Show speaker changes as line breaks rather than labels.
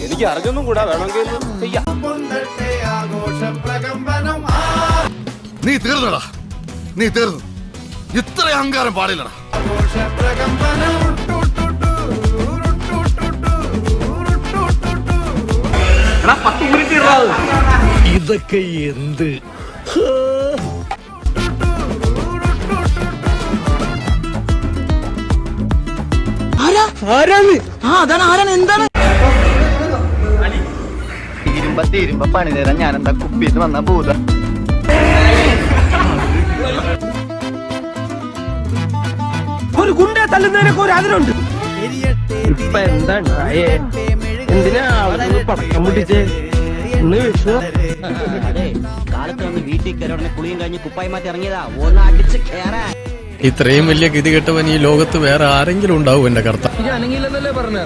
എനിക്ക് അറിഞ്ഞൊന്നും കൂടാ, വേണമെങ്കിൽ ചെയ്യാം.
നീ തീർന്നടാ, നീ തീർന്നു. ഇത്ര അഹങ്കാരം പാടില്ലടാ.
ഇതൊക്കെ എന്ത്?
എന്താണ്
തീരുമ്പ പണി തരാൻ ഞാനെന്താ കുപ്പിന്ന് വന്ന ഭൂത.
ഒരു ഗുണ്ട തല്ലുന്നതിനൊക്കെ ഒരു അതിലുണ്ട്.
ഇപ്പൊ എന്താ എന്തിനാ പടക്കം പൊട്ടിച്ചേ?
കാലത്ത് വന്ന് വീട്ടിൽ കയറി ഉടനെ കുളിയും കഴിഞ്ഞ് കുപ്പായി മാറ്റി ഇറങ്ങിയതാ. ഒന്ന് അടിച്ച് കേറാൻ.
ഇത്രയും വലിയ ഗതികെട്ടവൻ ഈ ലോകത്ത് വേറെ ആരെങ്കിലും ഉണ്ടാവും എന്റെ കർത്താവ്.
അനങ്ങിയില്ലെന്നല്ലേ പറഞ്ഞ